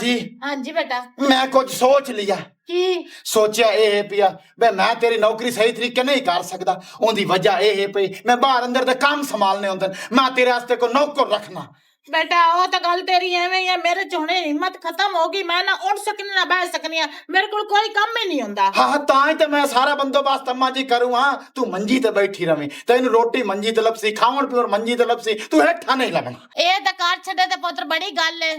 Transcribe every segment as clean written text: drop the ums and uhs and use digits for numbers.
जी। हाँ जी बेटा। मैं कुछ सोच लिया। की सोचा ये पिया वे मैं तेरी नौकरी सही तरीके नहीं कर सकता। उनकी वजह ये पई मैं बाहर अंदर दे काम संभालने होंदे, मैं तेरे वास्ते को नौकर रखना। बेटा वो तो गल तेरी एवं ही है, मेरे च हुणे हिम्मत खत्म होगी, मैं ना उठ सकनी ना बह सकनी, मेरे को कोई काम ही नहीं होंदा। हाँ ताई तो मैं सारा बंदोबस्त अम्मा जी करूँ। हाँ तू मंजी ते बैठी रवी, तेन रोटी मंजी ते लपसी, खावन पीवन मंजी ते लपसी, तू हेठा नहीं लगना। ए तो कार छड़े ते पुत्र बड़ी गल है।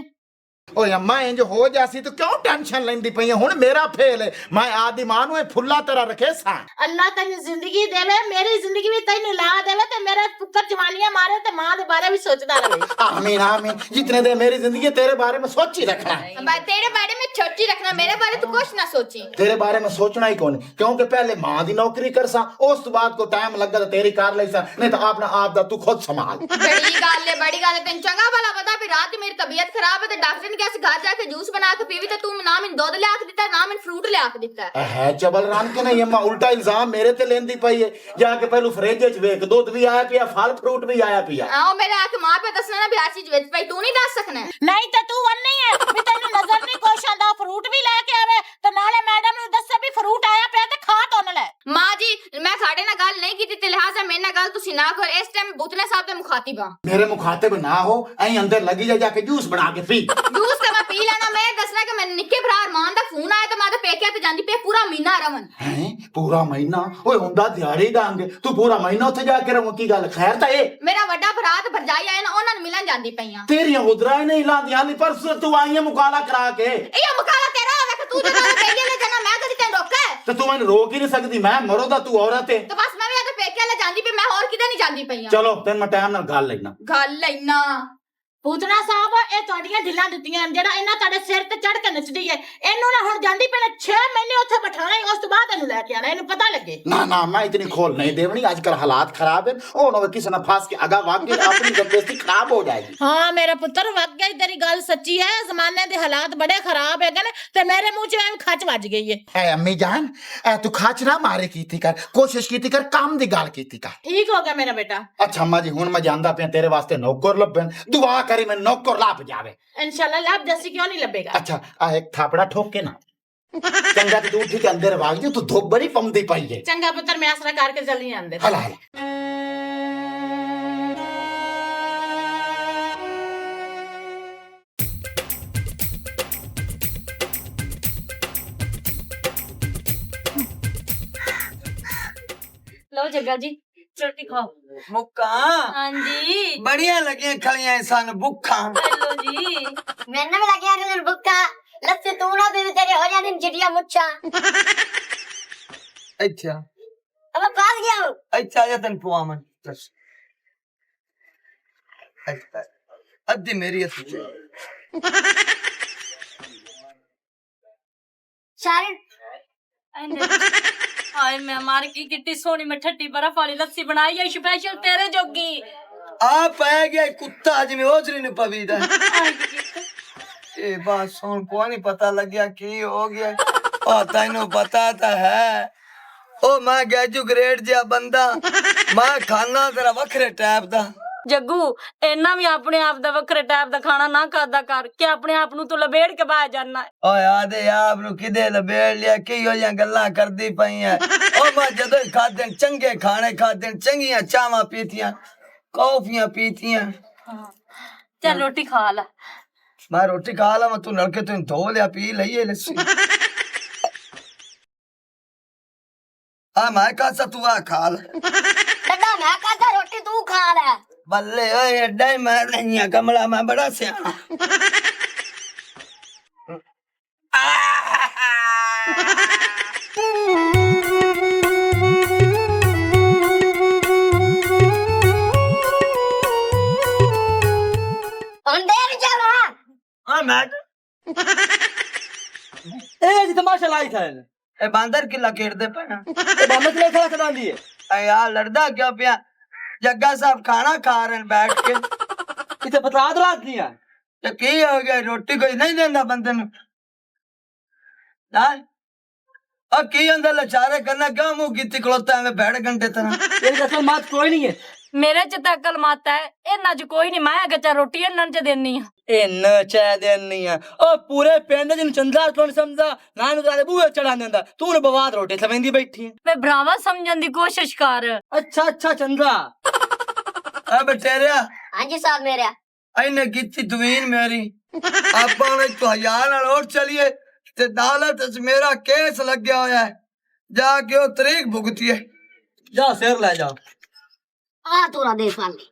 ओए अम्मा इंज हो जासी तो क्यों टेंशन लेंदी पई है? हुण मेरा फेल है, मैं आदी मां नु फुल्ला तरह रखे सा। अल्लाह तेरी जिंदगी देवे, मेरी जिंदगी भी तेन ला देवे ते मेरे पुत्र जवानियां मारे ते मां दे बारे भी सोचदा रहे। आमीन आमीन। जितने दे मेरी जिंदगी तेरे बारे में सोची रखना। तेरे बारे में सोची रखना, मेरे बारे तू कुछ ना सोची। तेरे बारे में सोचना ही कौन, क्योंकि पहले मां दी नौकरी कर सा, उस बाद को टाइम लगा तो तेरी कार ले सा, नहीं तो अपना आप दा तू खुद संभाल। बड़ी गल है, तेन चंगा भला पता भी रात मेरी तबीयत खराब है ते डॉक्टर ने कैसे घर जाके जूस बना के पीवी, तो तू ना मैंने दूध लिया के दिता, ना मैंने फ्रूट लिया के दिता है। चबल राम के नहीं अम्मा, उल्टा इल्जाम मेरे ते लेंदी पई है। जाके पहलू फ्रिज च वेख, दूध भी आया पिया, फल फ्रूट भी आया पिया। आओ मेरे आके मां पे दसना ना भी हर चीज वेच पई, तू नहीं दस सकना। नहीं तो तू वन नहीं है भी तेन नजर नहीं कोश आंदा, फ्रूट भी लेके आवे तो नाले मैडम नु दस्से भी फ्रूट आया पे ते खा तो न ले। मां जी मैं साडे ना गल नहीं कीती ते लिहाजा मेरे ना गल तुसी ना कर, इस टाइम बुतने साहब दे मुखातिब हां। मेरे मुखातिब ना हो, ऐ अंदर लगी जा, जाके जूस बना के पी। जूस ते मैं पी लेना, मैं दसना कि मैं निक्के भरा अरमान दा फोन आया ते मैं ते पेके ते जांदी पे पूरा महीना रवन। हैं पूरा महीना? ओए हुंदा दिहाड़ी दांगे, तू पूरा महीना उथे जाके रहूं की गल? खैर ता ए मेरा वड्डा भरा ते भरजाई आए ना, उन्हां नु मिलन जांदी पईयां। तेरियां उधरा ही नहीं लांदी हाली, परसों तू आई है मुकाला करा के। ए मुकाला तेरा होवे कि तू जदा पेके ले जाना, मैं कदी तैਨੂੰ रोका है? तो तू मैंने रोक ही नहीं सकती, मैं मरो दा तू औरत है। तो बस मैं भी आके पेके ले जांदी पे, मैं और किदे नहीं जांदी पईयां। चलो तेन मैं टाइम नाल गल लेना। गल लेना पूतना साहब ए ਤੁਹਾਡੀਆਂ ਢਿੱਲਾਂ ਦਿੱਤੀਆਂ ਜਿਹੜਾ ਇਹਨਾਂ ਤੁਹਾਡੇ ਸਿਰ ਤੇ ਚੜ ਕੇ ਨੱਚਦੀ ਹੈ, ਇਹਨੂੰ ਨਾ ਹੁਣ ਜਾਂਦੀ ਪਹਿਲੇ 6 ਮਹੀਨੇ ਉੱਥੇ ਬਿਠਾਣਾ, ਉਸ ਤੋਂ ਬਾਅਦ ਇਹਨੂੰ ਲੈ ਕੇ ਆਣਾ, ਇਹਨੂੰ ਪਤਾ ਲੱਗੇ। ना ना मैं इतनी खोल नहीं देवनी, आजकल हालात खराब है। ओ ना किसी ने फांस के आगा वाग के अपनी जबरदस्ती खराब हो जाएगी। हाँ मेरा पुत्र वाकई तेरी गल सच्ची है, जमाने दे हालात बड़े खराब है ने, ते मेरे मुंह च एवं खच वज गई है। ए अम्मी जान तू खाच ना मारे कीती कर, कोशिश कीती कर, काम दी गल कीती कर। ठीक हो गया मेरा बेटा। अच्छा अम्मा जी हुन मैं जानदा पिया तेरे वास्ते नौकर लभन, दुआ करी मैं नौकर लाभ जावे। इंशाल्लाह लाभ जैसी क्यों नहीं लबेगा। अच्छा आ एक थापड़ा ठोक के ना चंगा तो तू ठीक अंदर भाग जा, तू धूप बड़ी पमदी पई है। चंगा पुत्र मैं आसरा करके जल्दी अंदर। हला हला लो जग्गा जी रोटी खाओ। मुक्का हाँ जी बढ़िया लगियां खलियां सन बुखा। हेलो जी मैंने भी लगिया कि बुक्का लस्सी तू ना पीवी, तेरे हो जानी चिड़िया मुच्छा। अच्छा अब मैं पास गया हूं। अच्छा या तन पुआमन बस। अच्छा अद्धी मेरी अच्छी शायद हाय मैं मार की कितनी सोनी में ठट्टी बर्फ वाली लस्सी बनाई है स्पेशल तेरे जोगी। आ पै गया कुत्ता जिਵੇਂ ओजरी ने पवीदा। ए बात सुन को नहीं पता लग गया की हो गया। ओ तैनू पता तो है ओ मैं गैजू ग्रेड जिहा बंदा, मैं खाना तेरा वखरे टाइप दा। जग्गू इन्ना भी अपने आप दा वखरे टाइप दा खाना ना खादा कर कि अपने आप नु तू लबेड़ के बाहर जाना। ओए आदे आप नु किदे लबेड़ लिया, की हो या गल्लां करदी पई है। ओ मैं जदों खादे चंगे खाने खादे, चंगियां चावां पीतियां, कॉफियां पीतियां। चल रोटी खा ला। मैं रोटी खा ला, तू नलके तू धो लिया पी लईए लस्सी। आ मैं कासा तू आ खा ला। दादा मैं कासा रोटी तू खा ले। बल्ले ओए एडा ही मैं नहीं है कमला, मैं बड़ा सियाना। अंधेर चला हां मैं ए जी तमाशा लाई था ए बांदर किला खेड़ दे पे ए बांदर किला खेला चला दी है। ए यार लड़दा क्यों पिया? जग्गा साहब खाना खा रहे हैं बैठ के, इसे बतलाद रात नहीं है तो की हो गया? रोटी कोई नहीं देंदा बंदे नु ना। अब की अंदर लचारे करना क्यों मुंह कीती खलोता है बैठ घंटे तरह? तेरी असल बात कोई नहीं है। मेरे च तो अकल माता है, इन्ना च कोई नहीं। मैं अगर रोटी इन्ना च देनी है। इन चाह देनी है ओ पूरे पिंड जिन चंदा तो नहीं समझा ना नु तारे बूहे चढ़ा देंदा तू ने बवाद रोटी सवेंदी बैठी है वे भरावा समझण दी कोशिश कर। अच्छा अच्छा चंदा अब तेरा हाँ जी साहब मेरे इन्हें कीती दवीन मेरी आपा ने तो हजार नाल और चलिए ते अदालत च मेरा केस लग गया होया है जाके ओ तरीक भुगती है जा सिर ले जा आ तोरा दे साली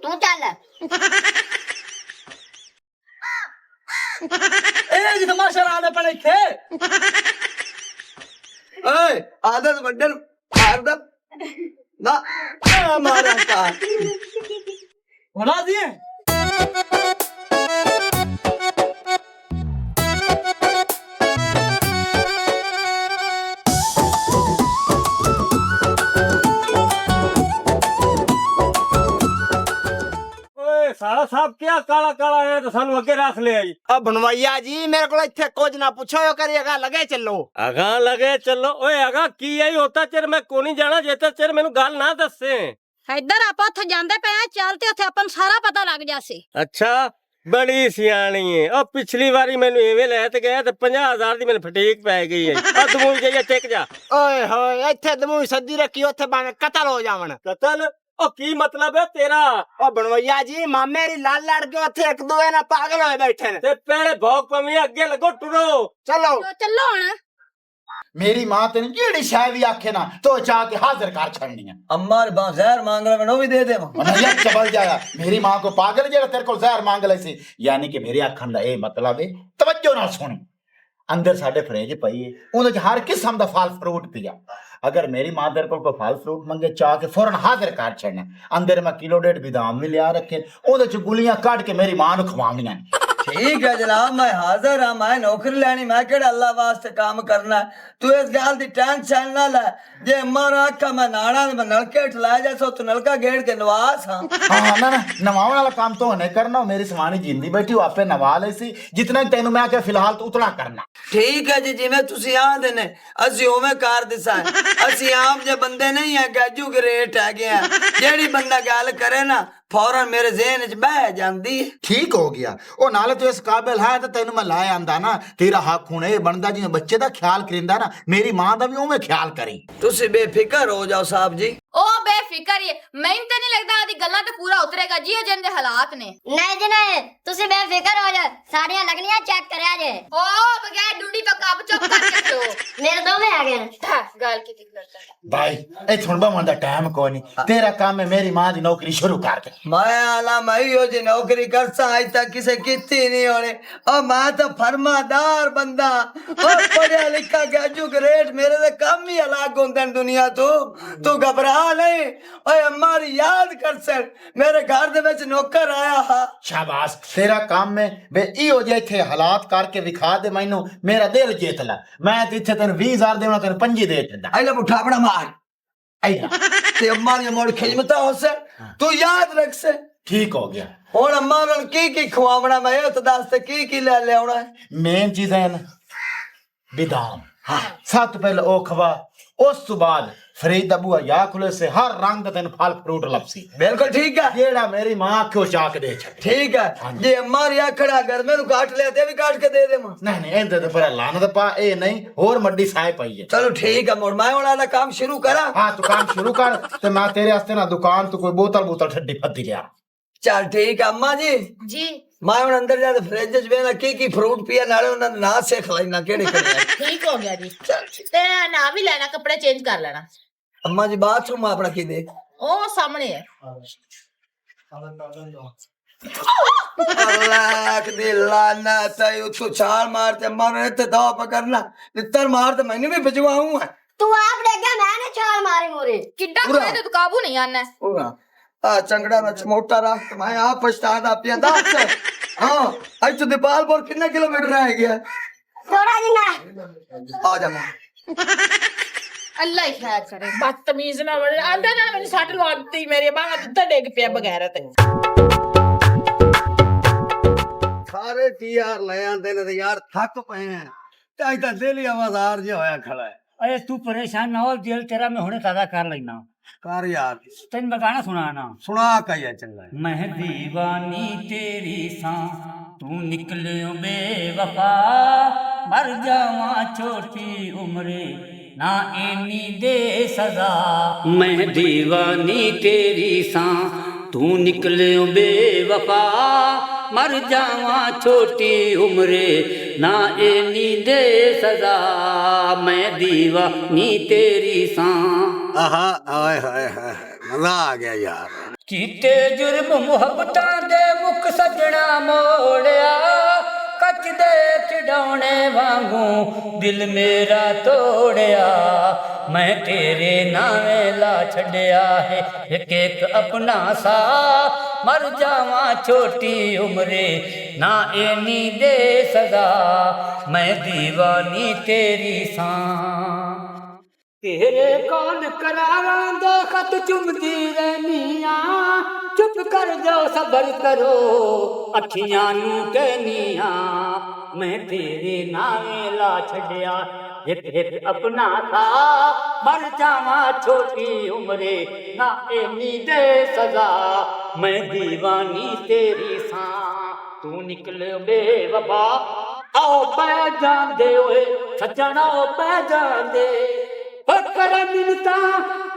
तू चल ए जी तमाशा लाने पड़े थे ओए आदत बंडल मार दे ना मारा का बना दिए साला साहब क्या काला काला है तो सानू अगे रख ले आई। अब बनवैया जी मेरे को इत्थे कुछ ना पूछो करिएगा लगे चलो अगा लगे चलो ओए अगा की यही होता चेर मैं कोनी जाना जेता चेर मेनू गल ना दसे। इधर ਆਪਾਂ ਉੱਥੇ ਜਾਂਦੇ ਪਏ ਆ ਚੱਲ ਤੇ ਉੱਥੇ ਆਪਾਂ ਨੂੰ ਸਾਰਾ ਪਤਾ ਲੱਗ ਜਾਸੀ। अच्छा बड़ी सियाणी है और पिछली बारी मैनू एवें लै ते गया ते 50,000 दी मैनू फटीक पै गई है। अब दमूई जाइए टिक जा ओए होए इत्थे दमूई सद्दी रखी उत्थे भाਵੇਂ कतल हो जावन कतल ओ की मतलब है तेरा ओ बनवैया जी मामे री लाल लड़ के उत्थे एक दो ना पागल होए बैठे ने ते पहले भौक पवी अगे लगो टुरो चलो ਚੱਲੋ ਹੁਣ मेरी मां तेन जेड़ी शाय भी आखे ना तो चाह के हाजिर कर छड़नी है अम्मा रे बां जहर मांग रहा मैं भी दे दे मनैया चबल जाया मेरी मां को पागल जेड़ा तेरे को जहर मांग ले सी यानी कि मेरे आखन दा ए मतलब है तवज्जो नाल सुन अंदर साडे फ्रिज पई है ओदे च हर किस्म दा फल फ्रूट पिया अगर मेरी मां तेरे को कोई फल फ्रूट मंगे चाह के फौरन हाजिर कर छड़ना अंदर मैं किलो डेढ़ बादाम भी लिया रखे ओदे च गुलियां काट के मेरी मां नु खवावणियां ठीक है जनाब मैं हाजिर हाँ मैं नौकरी लेनी मैं केड़ा अल्लाह वास्ते काम करना तू इस गल दी टेंशन ना ले जे मारा आखा मैं नाना मैं नलके ठला जैसो तू नलका गेड़ के नवास हाँ हाँ ना ना नवावन वाला काम तो नहीं करना मेरी सवानी जिंदी बैठी वो आपे नवा ले सी जितना तेन मैं क्या फिलहाल तो उतना करना ठीक है जी जिवें तुसी आंदे ने असी उवें कर दिसा असी आम जे बंदे नहीं है गाजू के रेट है गया जेड़ी बंदा गल करे ना फौरन मेरे ज़हन च बह जांदी ठीक हो गया ओ नाले तो इस काबिल है तो तेन मैं लाया आंदा ना तेरा हक हुण ये बनदा जिवें बच्चे दा ख्याल करिंदा ना मेरी मां दा भी उवें ख्याल करी तुसी बेफिक्र हो जाओ साहब जी ओ बेफिक्र ही मैंने तो नहीं लगता आदि गल्ला तो पूरा उतरेगा जी जिन दे हालात ने नहीं जी नहीं तुसी बेफिक्र हो जा साड़ियां लगनियां चेक करया जे ओ बगैर डूडी तो कब चुप करके खलो मेरे दो में आ गए गल की करता भाई ए हुण बमन दा टाइम कोई नहीं तेरा काम है मेरी मां दी नौकरी शुरू कर दे मैं आला मैं हो जी नौकरी करसा आज तक किसे किती नहीं होने और मैं तो फरमादार बंदा और पढ़िया लिखा गाजू के रेट मेरे से कम ही अलग होंदे दुनिया तू घबरा नहीं ओए हमारी याद कर सर मेरे घर दे विच नौकर आया हा शाबाश तेरा काम में बे इहो जे इथे हालात करके विखा दे मैनू मेरा दिल जीत ला मैं ते इथे तेन 20,000 देना तेन 5 दे छड्डा आइला उठा बड़ा मार आइला ते अम्मा ने मोड़ खिजमता हो से तू याद रख से ठीक हो गया हुण अम्मा नूं की खवावना मैं ये तो दस ते की ले आउणा है मेन चीज है ना बादाम हाँ सब तो पहले ओ खवा उस तो बाद फरीद दा बुआ या खुले से हर रंग दा तेन फल फ्रूट लपसी बिल्कुल ठीक है जेड़ा मेरी मां आखो चाक दे छड़ ठीक है जे हमारी आखड़ा घर में काट ले ते भी काट के दे दे मां नहीं नहीं इधर तो पर लान दा पा ए नहीं और मड्डी साए पई है चलो ठीक है मोड़ मैं वाला काम शुरू करा हाँ तू काम शुरू कर ते मैं तेरे वास्ते ना दुकान तो कोई बोतल ठड्डी फद्दी लिया चल ठीक है अम्मा जी जी मैं हुण अंदर जा फ्रिज च वेना की फ्रूट पिया नाले उन्हां ना से खलाइना केड़े केड़े ठीक हो गया जी ते ना भी लेना कपड़े चेंज कर लेना अम्मा जी बाथरूम अपना की दे ओ सामने है अल्लाह दी लानत है तू छाल मारते अम्मा ने ते दवा पकड़ना नित्तर मार ते मैंने भी भिजवाऊं है तू आप देख गया मैंने छाल मारी मोरे किड्डा पूरा। कोई तो काबू नहीं आना पूरा आ चंगड़ा में मोटा राख मैं आप पछताना पिया दास हां आज तो दीपालपुर कितना किलोमीटर रह गया थोड़ा जी ना आ जा मैं अल्लाह ही खैर करे बदतमीज ना बड़े आंदा ना मैंने सट लगती मेरे बांह उत्ते डिग पिया बगैर ते ਖਾਰੇ ਕੀ ਯਾਰ ਲੈ ਆਂਦੇ ਨੇ ਤੇ ਯਾਰ ਥੱਕ ਪਏ ਆ ਤੇ ਅੱਜ ਤਾਂ ਦਿਲ ਹੀ ਆਵਾਜ਼ਾਰ ਜਿਹਾ ਹੋਇਆ ਖੜਾ ਹੈ। अरे तू परेशान ना हो, दिल तेरा मैं होने ताजा कर लेना। ਕਰ ਯਾਰ तेन मैं गाना सुनाना। ਸੁਣਾ ਕਹੀਆ ਚੰਗਾ है। मैं दीवानी तेरी सा, तू निकलियो बेवफा, मर जावा छोटी उम्रे ना एनी दे सजा। मैं दीवानी तेरी सा, तू निकलियो बेवफा, मर जावा छोटी उम्रे ना एनी दे सजा। मैं दीवानी तेरी सा। ਆਹਾ ਆਏ ਹਾਏ ਹਾਏ ਮਜ਼ਾ ਆ ਗਿਆ ਯਾਰ। ਕੀਤੇ ਜੁਰਮ ਮੁਹੱਬਤਾਂ ਦੇ ਮੁੱਖ ਸੱਜਣਾ ਮੋੜਿਆ, ਕੱਚ ਦੇ ਚੜਾਉਣੇ ਵਾਂਗੂ ਦਿਲ ਮੇਰਾ ਤੋੜਿਆ। ਮੈਂ ਤੇਰੇ ਨਾਵੇਂ ਲਾ ਛੱਡਿਆ ਹੈ ਇੱਕ ਇੱਕ ਆਪਣਾ ਸਾ, ਮਰ ਜਾਵਾਂ ਛੋਟੀ ਉਮਰੇ ਨਾ ਐਨੀ ਦੇ ਸਜ਼ਾ। ਮੈਂ ਦੀਵਾਨੀ ਤੇਰੀ ਸਾਂ। तेरे कौन करारां दे खत चुमदी रहनिया, चुप कर जाओ सबर करो अखियां नू कहनिया। मैं तेरे नावे ला छड़िया एक एक अपना था, मर जावा छोटी उम्रे ना एनी दे सजा। मैं दीवानी तेरी सा, तू निकले बेवफा। आओ पै जांदे ओए सज्जणा ओ पै जांदे, कर मिलता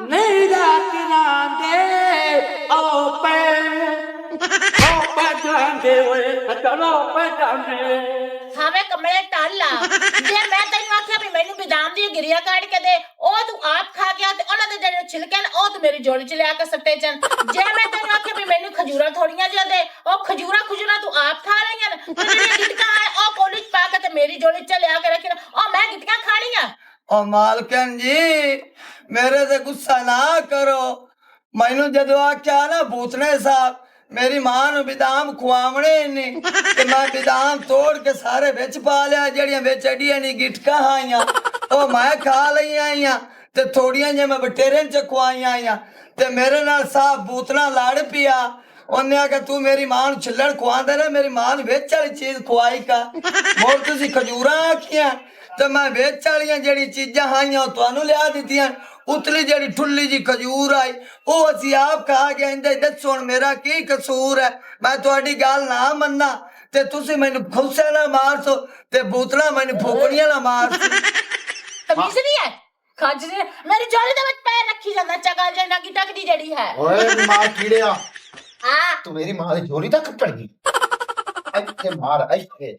नहीं रात रांदे। आओ पे जांदे ओए चलो पे जांदे। ਹਾਵੇ ਕਮਲੇ ਟਾਲਾ ਜੇ ਮੈਂ ਤੈਨੂੰ ਆਖਿਆ ਵੀ ਮੈਨੂੰ ਬਦਾਮ ਦੀ ਗਿਰੀਆਂ ਕੱਢ ਕੇ ਦੇ, ਉਹ ਤੂੰ ਆਪ ਖਾ ਗਿਆ ਤੇ ਉਹਨਾਂ ਦੇ ਜਿਹੜੇ ਛਿਲਕੇ ਨੇ ਉਹ ਤੂੰ ਮੇਰੀ ਝੋਲੀ ਚ ਲਿਆ ਕੇ ਸੱਟੇ ਚਨ। ਜੇ ਮੈਂ ਤੈਨੂੰ ਆਖਿਆ ਵੀ ਮੈਨੂੰ ਖਜੂਰਾ ਥੋੜੀਆਂ ਜਿਹਾ ਦੇ, ਉਹ ਖਜੂਰਾ ਤੂੰ ਆਪ ਖਾ ਲਈਆਂ ਨੇ। ਤੇ ਜਿਹੜੀਆਂ ਗਿਟਕਾਂ ਆ ਉਹ ਕੋਲੀ ਚ ਪਾ ਕੇ ਤੇ ਮੇਰੀ ਝੋਲੀ ਚ ਲਿਆ ਕੇ ਰੱਖੀ, ਉਹ ਮੈਂ ਗਿਟਕਾਂ ਖਾਣੀਆਂ। ਓ ਮਾਲਕਨ ਜੀ ਮੇਰੇ ਤੇ ਗੁੱਸਾ ਨਾ ਕਰੋ। ਮੈਨੂੰ ਜਦੋਂ ਆਖਿਆ ਨਾ ਭੂਤਨੇ ਸਾਹਿਬ ਮੇਰੀ ਮਾਂ ਨੂੰ ਬਦਾਮ ਖਵਾਵਣੇ ਨੇ ਤੇ ਮੈਂ ਬਦਾਮ ਤੋੜ ਕੇ ਸਾਰੇ ਵਿੱਚ ਪਾ ਲਿਆ, ਜਿਹੜੀਆਂ ਵਿੱਚ ਅੜੀਆਂ ਨਹੀਂ ਗਿਟਕਾਂ ਆਈਆਂ ਉਹ ਮੈਂ ਖਾ ਲਈਆਂ ਆਈਆਂ ਤੇ ਥੋੜੀਆਂ ਜਿਹੀਆਂ ਮੈਂ ਬਟੇਰੇ ਚ ਖਵਾਈਆਂ ਆਈਆਂ। ਤੇ ਮੇਰੇ ਨਾਲ ਸਾਹਿਬ ਭੂਤਨਾ ਲੜ ਪਿਆ। ਉਹਨੇ ਆਖਿਆ ਤੂੰ ਮੇਰੀ ਮਾਂ ਨੂੰ ਛਿੱਲੜ ਖਵਾਉਂਦਾ ਨਾ, ਮੇਰੀ ਮਾਂ ਨੂੰ ਵਿੱਚ ਵਾਲੀ ਚੀਜ਼ ਖਵਾਈ ਕਾ। ਹੋਰ ਤੁਸੀਂ ਖਜੂਰਾਂ ਆਖੀਆਂ ਤੇ ਮੈਂ ਵਿੱਚ ਵਾਲੀਆਂ ਜਿਹੜੀ ਚੀਜ਼ਾਂ ਆਈਆਂ ਉਹ ਤੁਹਾਨੂੰ ਲਿਆ ਦਿੱਤੀਆਂ। ਉਤਲੀ ਜਿਹੜੀ ਠੁੱਲੀ ਜੀ ਖਜੂਰ ਆਈ ਉਹ ਅਸੀਂ ਆਪ ਖਾ ਕੇ ਆਂਦੇ। ਦੱਸੋ ਹੁਣ ਮੇਰਾ ਕੀ ਕਸੂਰ ਹੈ? ਮੈਂ ਤੁਹਾਡੀ ਗੱਲ ਨਾ ਮੰਨਾ ਤੇ ਤੁਸੀਂ ਮੈਨੂੰ ਖੁੱਸੇ ਨਾ ਮਾਰਸੋ ਤੇ ਬੂਤਲਾ ਮੈਨੂੰ ਫੋਕੜੀਆਂ ਨਾ ਮਾਰਸੋ। ਤਮੀਜ਼ ਨਹੀਂ ਹੈ ਖੱਜ ਨੇ ਮੇਰੀ ਝੋਲੀ ਦੇ ਵਿੱਚ ਪੈਰ ਰੱਖੀ ਜਾਂਦਾ। ਚਗਲ ਜੇ ਨਗੀ ਟਕਦੀ ਜਿਹੜੀ ਹੈ। ਓਏ ਮਾਰ ਕੀੜਿਆ, ਹਾਂ ਤੂੰ ਮੇਰੀ ਮਾਂ ਦੀ ਝੋਲੀ ਤੱਕ ਪੜ ਗਈ। ਇੱਥੇ ਮਾਰ ਇੱਥੇ।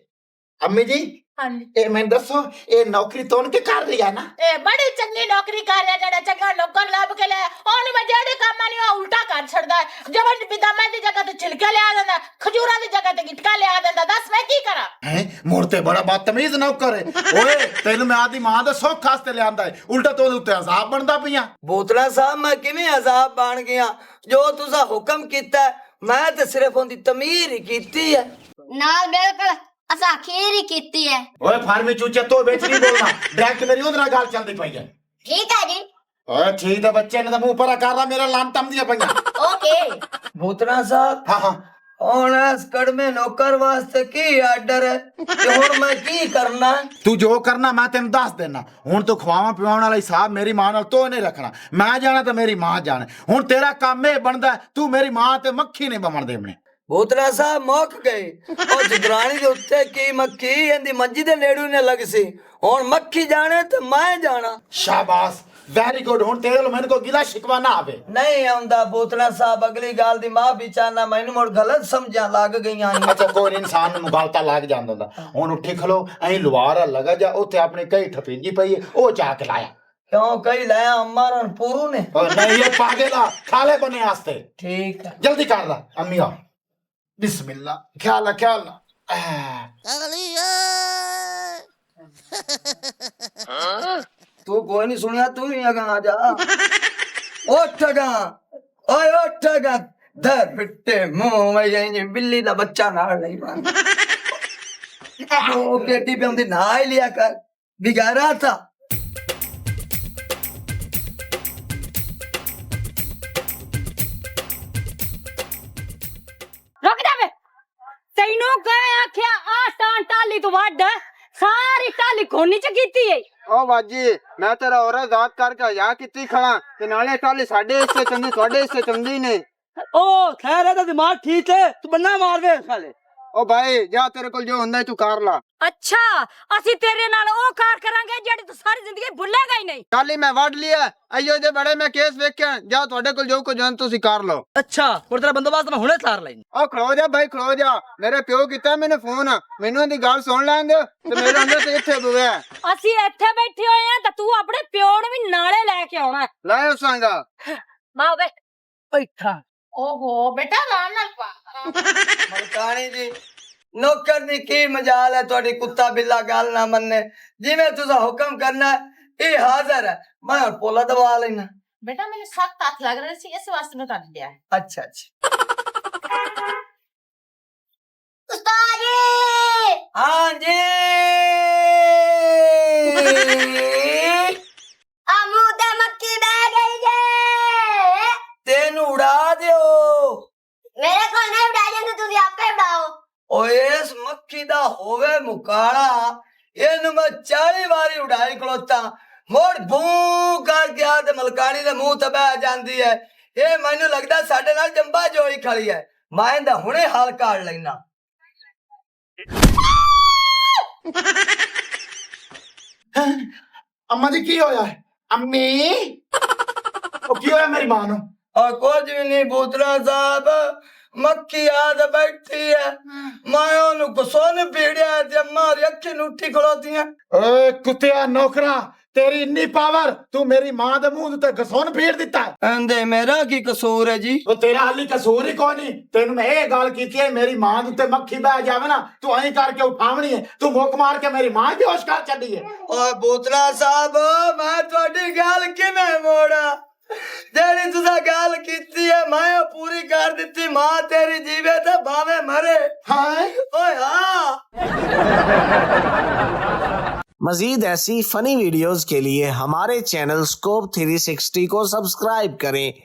ਅੰਮੀ ਜੀ ਹਾਂਜੀ ਇਹ ਮੈਨੂੰ ਦੱਸੋ ਇਹ ਨੌਕਰੀ ਤੋਨ ਕੇ ਕਰ ਲਿਆ ਨਾ? ਇਹ ਬੜੀ ਚੰਗੀ ਨੌਕਰੀ ਕਰ ਰਿਹਾ, ਜਿਹੜਾ ਚੰਗਾ ਨੌਕਰ ਲੱਭ ਕੇ ਲੈ ਉਹਨੂੰ ਮੈਂ ਜਿਹੜੇ ਕੰਮ ਨਹੀਂ ਉਹ ਉਲਟਾ ਕਰ ਛੱਡਦਾ ਹੈ। ਜਬਨ ਬਦਾਮਾਂ ਦੀ ਜਗ੍ਹਾ ਤੇ ਛਿਲਕੇ ਲਿਆ ਦਿੰਦਾ, ਖਜੂਰਾਂ ਦੀ ਜਗ੍ਹਾ ਤੇ ਗਿਟਕਾ ਲਿਆ ਦਿੰਦਾ। ਦੱਸ ਮੈਂ ਕੀ ਕਰਾਂ? ਹੈ ਮੁੜ ਤੇ ਬੜਾ ਬਦਤਮੀਜ਼ ਨੌਕਰ ਹੈ। ਓਏ ਤੈਨੂੰ ਮੈਂ ਆਦੀ ਮਾਂ ਦੇ ਸੁੱਖ ਵਾਸਤੇ ਲਿਆਂਦਾ ਹੈ, ਉਲਟਾ ਤੂੰ ਉਹਦੇ ਉੱਤੇ ਅਜ਼ਾਬ ਬਣਦਾ ਪਈਆਂ। ਬੋਤਲਾ ਸਾਹਿਬ ਮੈਂ ਕਿਵੇਂ ਅਜ਼ਾਬ ਬਣ ਗਿਆ? ਜੋ ਤੁਸੀਂ ਹੁਕਮ ਕੀਤਾ ਮੈਂ ਤੇ ਸਿਰਫ ਉਹਦੀ ਤਮੀਰ ਹੀ ਕੀਤੀ ਹੈ। ਨਾਲ ਬਿਲਕੁਲ ਅਸਾਂ ਖੀਰ ਹੀ ਕੀਤੀ ਹੈ। ਓਏ ਫਾਰਮੀ ਚੂਚੇ ਤੋਂ ਵਿੱਚ ਨਹੀਂ ਬੋਲਣਾ, ਡਾਇਰੈਕਟ ਮੇਰੀ ਉਹਦੇ ਨਾਲ ਗੱਲ ਚੱਲਦੀ ਪਈ ਹੈ। ਠੀਕ ਹੈ ਜੀ। ਓਏ ਠੀਕ ਹੈ, ਬੱਚੇ ਨੇ ਤਾਂ ਮੂੰਹ ਪਰਾ ਕਰਦਾ, ਮੇਰਾ ਲੰਨ ਤੰਦੀਆਂ ਪਈਆਂ। ਓਕੇ ਬੋਤਲਾ ਸਾਹਿਬ ਹਾਂ ਹੁਣ ਇਸ ਕੜਮੇ ਨੌਕਰ ਵਾਸਤੇ ਕੀ ਆਰਡਰ ਹੈ ਤੇ ਹੁਣ ਮੈਂ ਕੀ ਕਰਨਾ? ਤੂੰ ਜੋ ਕਰਨਾ ਮੈਂ ਤੈਨੂੰ ਦੱਸ ਦੇਣਾ। ਹੁਣ ਤੂੰ ਖਵਾਵਾਂ ਪਿਵਾਉਣ ਵਾਲਾ ਹਿਸਾਬ ਮੇਰੀ ਮਾਂ ਨਾਲ ਤੋ ਨਹੀਂ ਰੱਖਣਾ। ਮੈਂ ਜਾਣਾ ਤੇ ਮੇਰੀ ਮਾਂ ਜਾਣੇ। ਹੁਣ ਤੇਰਾ ਕੰਮ ਇਹ ਬਣਦਾ ਤੂੰ ਮੇਰੀ ਮਾਂ ਤੇ ਮੱਖੀ ਨਹੀਂ ਬਵਣ ਦੇਵਣੇ। ਬੋਤਲਾ ਸਾਹਿਬ ਮੁੱਕ ਗਏ। ਉਹ ਜਗਰਾਣੀ ਦੇ ਉੱਤੇ ਕੀ ਮੱਖੀ ਇਹਦੀ ਮੰਜੀ ਦੇ ਨੇੜੂ ਨੇ ਲੱਗ ਸੀ। ਹੁਣ ਮੱਖੀ ਜਾਣੇ ਤੇ ਮੈਂ ਜਾਣਾ। ਸ਼ਾਬਾਸ਼, ਵੈਰੀ ਗੁੱਡ। ਹੁਣ ਤੇਰੇ ਕੋਲ ਮੈਨੂੰ ਕੋਈ ਗਿਲਾ ਸ਼ਿਕਵਾ ਨਾ ਆਵੇ। ਨਹੀਂ ਆਉਂਦਾ ਬੋਤਲਾ ਸਾਹਿਬ, ਅਗਲੀ ਗੱਲ ਦੀ ਮਾਫੀ ਚਾਹਨਾ, ਮੈਨੂੰ ਮੁੜ ਗਲਤ ਸਮਝਾਂ ਲੱਗ ਗਈਆਂ ਨੇ। ਅੱਛਾ ਕੋਈ ਇਨਸਾਨ ਨੂੰ ਗਲਤਾ ਲੱਗ ਜਾਂਦਾ ਹੁੰਦਾ। ਹੁਣ ਉੱਠੀ ਖਲੋ, ਐਂ ਲੁਆਰਾ ਲਗਾ ਜਾ, ਉੱਥੇ ਆਪਣੇ ਕਈ ਠਪੀਂਜੀ ਪਈ ਹੈ ਉਹ ਚਾ ਕੇ ਲਾਇਆ। ਕਿਉਂ ਕਈ ਲਾਇਆ ਅਮਰਨ ਪੂਰੂ ਨੇ? ਓਏ ਨਹੀਂ ਇਹ ਪਾਗੇ ਦਾ ਖਾਲੇ ਬਨੇ ਵਾਸਤੇ। ਠੀਕ ਹੈ ਜਲਦੀ ਕਰ ਲੈ ਅੰਮੀ ਆ। ਬਿਸਮਿल्ला ख्याल तू कोई नहीं सुनिया, तू ही अगा आ जा। उठगा ओए उठगा धर बिट्टे मुंह में ये बिल्ली दा बच्चा नाल नहीं बन। ओ केटी पे हमने नहा ही लिया कर, बिगाड़ा था। रुक जा बे, तैनू कह आख्या ਖੋਨੀ ਚ ਕੀਤੀ ਏ ਓ ਬਾਜੀ ਮੈਂ ਤੇਰਾ ਔਰਤ ਜ਼ਾਤ ਕਰਕੇ ਜਾ ਕੀਤੀ ਖੜਾ ਤੇ ਨਾਲੇ ਕੱਲ ਸਾਡੇ ਹਿੱਸੇ ਚੰਦੀ ਤੁਹਾਡੇ ਹਿੱਸੇ ਚੰਦੀ ਨੇ ओ खैर है तो दिमाग ठीक है तू बन्ना मार दे साले ਓ ਭਾਈ ਜਾ ਤੇਰੇ ਕੋਲ ਜੋ ਹੁੰਦਾ ਤੂੰ ਕਰ ਲਾ ਅੱਛਾ ਅਸੀਂ ਤੇਰੇ ਨਾਲ ਉਹ ਕਾਰ ਕਰਾਂਗੇ ਜਿਹੜੀ ਤੂੰ ਸਾਰੀ ਜ਼ਿੰਦਗੀ ਭੁੱਲੇਗਾ ਹੀ ਨਹੀਂ ਕੱਲ ਹੀ ਮੈਂ ਵੱਢ ਲਿਆ ਅਈਓ ਦੇ ਬੜੇ ਮੈਂ ਕੇਸ ਵੇਖਿਆ ਜਾ ਤੁਹਾਡੇ ਕੋਲ ਜੋ ਕੁਝ ਤੁਸੀਂ ਕਰ ਲਓ अच्छा और तेरा बंदोबस्त मैं हुने तार लेनी ਓ ਖਲੋ ਜਾ ਭਾਈ ਖਲੋ ਜਾ ਮੇਰੇ ਪਿਓ ਕੀਤਾ ਮੈਨੂੰ ਫੋਨ ਮੈਨੂੰ ਇਹਦੀ ਗੱਲ ਸੁਣ ਲੈਂਦੇ ਤੇ ਮੇਰੇ ਅੰਦਰ ਤੇ ਇੱਥੇ ਬੁਆ ਅਸੀਂ ਇੱਥੇ ਬੈਠੇ ਹੋਏ ਆ ਤਾਂ ਤੂੰ ਆਪਣੇ ਪਿਓ ਨੂੰ ਵੀ ਨਾਲੇ ਲੈ ਕੇ ਆਉਣਾ ਹੈ। ਲੈ ਉਸਾਂਗਾ ਮਾਂ ਵੇ बैठा ਓਹੋ ਬੇਟਾ ਆਰਾਮ ਨਾਲ ਪਾ ਮਲਕਾਣੀ ਜੀ ਨੌਕਰ ਦੀ ਕੀ ਮਜਾਲ ਹੈ ਤੁਹਾਡੀ ਕੁੱਤਾ ਬਿੱਲਾ ਗੱਲ ਨਾ ਮੰਨੇ ਜਿਵੇਂ ਤੁਸੀਂ ਹੁਕਮ ਕਰਨਾ ਹੈ, ਇਹ ਹਾਜ਼ਰ ਹੈ ਮੈਂ ਹੁਣ ਪੋਲਾ ਦਬਾ ਲੈਣਾ ਬੇਟਾ ਮੈਨੂੰ ਸਖਤ ਹੱਥ ਲੱਗ ਰਹੇ ਸੀ ਇਸ ਵਾਸਤੇ ਮੈਂ ਤੁਹਾਨੂੰ ਲਿਆ ਅੱਛਾ ਉਸਤਾਦ ਜੀ ਹਾਂਜੀ ਆ ਮੂੰਹ ਤੇ ਮੱਖੀ ਬਹਿ ਗਈ ਜੇ ਤੈਨੂੰ ਉਡਾ ਦਿਓ ਮੇਰੇ ਕੋਲ ਨਹੀਂ ਉਡਾ ਜਾਂਦੇ ਤੁਸੀਂ ਆਪੇ ਉਡਾਓ ਓਏ ਇਸ ਮੱਖੀ ਦਾ ਹੋਵੇ ਮੁਕਾਲਾ ਇਹਨੂੰ ਮੈਂ 40 ਵਾਰੀ ਉਡਾਈ ਖਲੋਤਾ ਮੋੜ ਭੂ ਕਰ ਗਿਆ ਤੇ ਮਲਕਾਣੀ ਦੇ ਮੂੰਹ ਤੇ ਬਹਿ ਜਾਂਦੀ ਹੈ ਇਹ ਮੈਨੂੰ ਲੱਗਦਾ ਸਾਡੇ ਨਾਲ ਜੰਬਾ ਜੋਈ ਖੜੀ ਹੈ ਮੈਂ ਇਹਦਾ ਹੁਣੇ ਹਾਲ ਕਾੜ ਲੈਣਾ ਅੰਮਾ ਜੀ ਕੀ ਹੋਇਆ ਅੰਮੀ ਉਹ ਕੀ ਹੋਇਆ ਮੇਰੀ ਮਾਂ ਨੂੰ और कुछ भी नहीं बूतरा साहब मक्खी आद बैठी है मैं ओनू गुस्सोन पीड़िया है ते अम्मा दी अखी नूठी खड़ोती है ਓਏ ਕੁੱਤਿਆ ਨੌਕਰਾ ਤੇਰੀ ਇੰਨੀ ਪਾਵਰ ਤੂੰ ਮੇਰੀ ਮਾਂ ਦੇ ਮੂੰਹ ਤੇ ਘਸੋਨ ਫੇਰ ਦਿੱਤਾ अंधे मेरा की कसूर है जी ਉਹ ਤੇਰਾ ਹਾਲੀ ਕਸੂਰ ਹੀ ਕੋਈ ਨਹੀਂ ਤੈਨੂੰ ਮੈਂ ਇਹ ਗੱਲ ਕੀਤੀ ਹੈ ਮੇਰੀ ਮਾਂ ਦੇ ਉੱਤੇ ਮੱਖੀ ਬਹਿ ਜਾਵੇ ਨਾ ਤੂੰ ਐਂ ਕਰਕੇ ਉਠਾਵਣੀ ਹੈ ਤੂੰ ਮੁੱਕ ਮਾਰ ਕੇ ਮੇਰੀ ਮਾਂ ਬੇਹੋਸ਼ ਕਰ ਛੱਡੀ ਹੈ और बूतरा साहब मैं थोड़ी गाल किवें मोड़ा जेड़ी तुसा गाल कीती है मैं पूरी कर दित्ती मां तेरी जीवे ते भावे मरे ਹਾਂ ओए हां मजीद ऐसी फनी वीडियोस के लिए हमारे चैनल स्कोप 360 को सब्सक्राइब करें